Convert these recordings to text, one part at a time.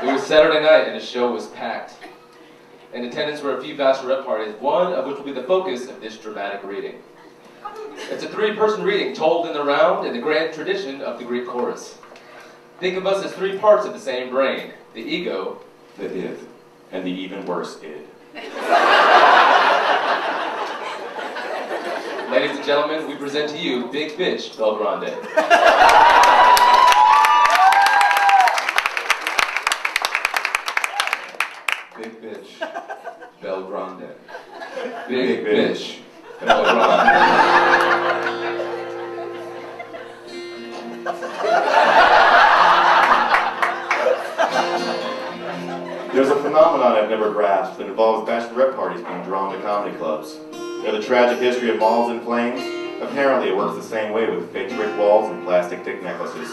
It was Saturday night and the show was packed. In attendance were a few bachelorette parties, one of which will be the focus of this dramatic reading. It's a three-person reading told in the round in the grand tradition of the Greek chorus. Think of us as three parts of the same brain: the ego, the id, and the even worse id. Ladies and gentlemen, we present to you Big Bitch Belgrande. Big Bitch Belgrande. Big Bitch Belgrande. There's a phenomenon I've never grasped that involves bachelorette parties being drawn to comedy clubs. You know the tragic history of malls in flames? Apparently it works the same way with fake brick walls and plastic dick necklaces.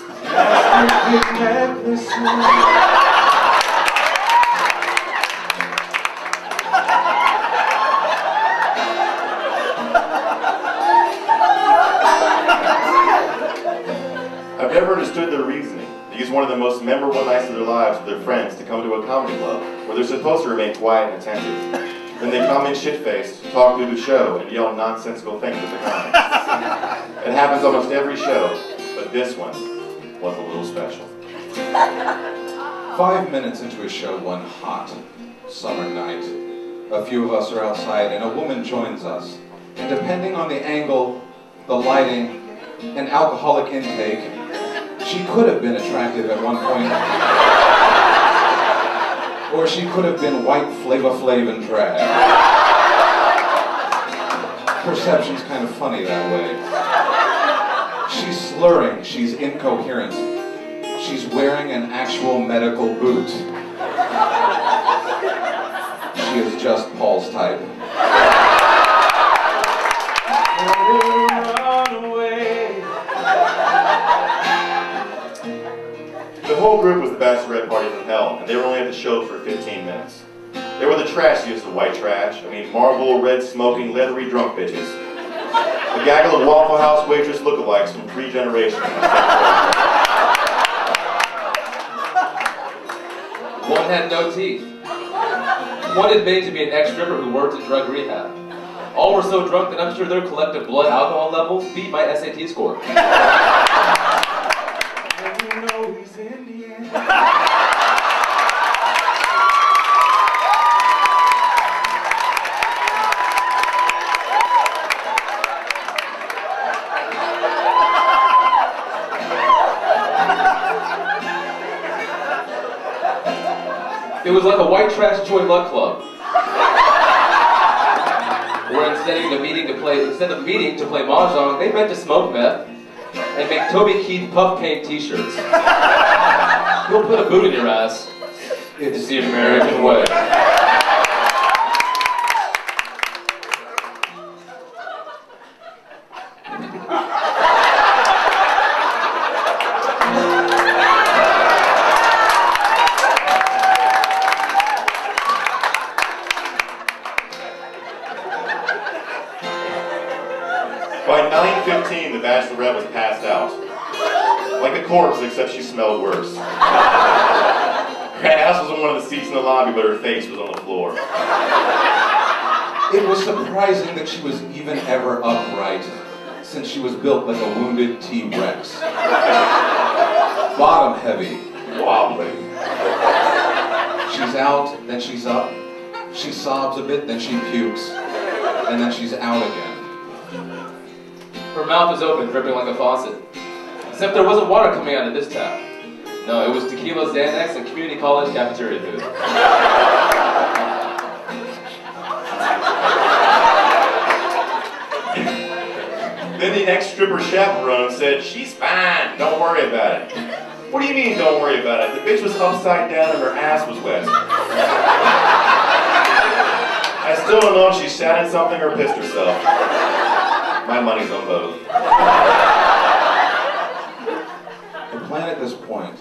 I've never understood their reasoning. They use one of the most memorable nights of their lives with their friends to come to a comedy club where they're supposed to remain quiet and attentive. Then they come in shit-faced, talk through the show, and yell nonsensical things at the comics. It happens almost every show, but this one was a little special. 5 minutes into a show one hot summer night, a few of us are outside and a woman joins us. And depending on the angle, the lighting, and alcoholic intake, she could have been attractive at one point. Or she could have been white Flava Flav and drag. Perception's kind of funny that way. She's slurring, she's incoherent. She's wearing an actual medical boot. She is just Paul's type. The whole group was the bachelorette party from hell, and they were only at the show for 15 minutes. They were the trashiest of white trash. I mean, marble, red, smoking, leathery drunk bitches. A gaggle of Waffle House waitress lookalikes from 3 generations. One had no teeth. One admitted to be an ex-stripper who worked in drug rehab. All were so drunk that I'm sure their collective blood alcohol levels beat my SAT score. It was like a white trash joy luck club, where instead of meeting to play mahjong, they met to smoke meth and make Toby Keith puff paint t-shirts. You'll put a boot in your ass. It's the American way. By 9:15, the bachelorette was passed out. Like a corpse, except she smelled worse. Her ass was on one of the seats in the lobby, but her face was on the floor. It was surprising that she was even ever upright, since she was built like a wounded T-Rex. Bottom heavy, wobbly. She's out, then she's up. She sobs a bit, then she pukes. And then she's out again. Her mouth was open, dripping like a faucet. Except there wasn't water coming out of this tap. No, it was tequila, Xanax, and community college cafeteria food. Then the ex-stripper chaperone said, "She's fine, don't worry about it." What do you mean, don't worry about it? The bitch was upside down and her ass was wet. I still don't know if she shat in something or pissed herself. My money's on both. The plan at this point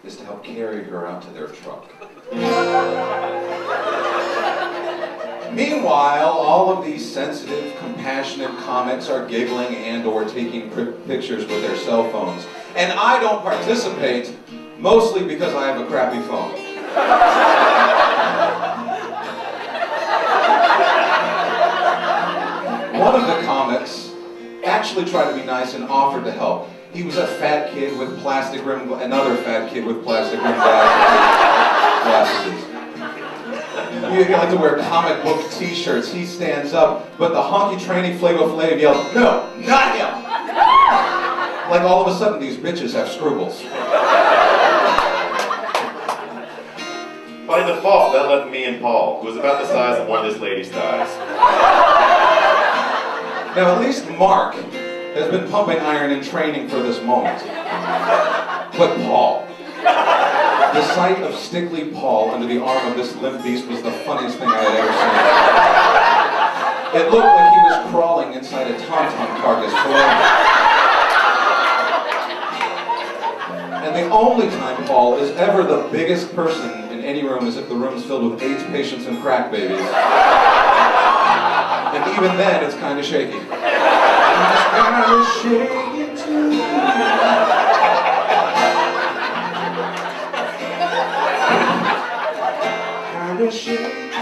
is to help carry her out to their truck. Meanwhile, all of these sensitive, compassionate comics are giggling and or taking pictures with their cell phones. And I don't participate, mostly because I have a crappy phone. One of the comics actually tried to be nice and offered to help. He was a fat kid with plastic rim, another fat kid with plastic rim glasses. He liked to wear comic book t-shirts. He stands up, but the honky tranny Flavor Flav yelled, "No, not him!" Like all of a sudden these bitches have scruples. By default, that left me and Paul, who was about the size of one of this lady's thighs. Now at least Mark has been pumping iron and training for this moment. But Paul, the sight of Stickly Paul under the arm of this limp beast was the funniest thing I had ever seen. It looked like he was crawling inside a tauntaun carcass and the only time Paul is ever the biggest person in any room is if the room is filled with AIDS patients and crack babies. And even then, it's kind of shaky. Kind of shaky too. Kind of shaky too.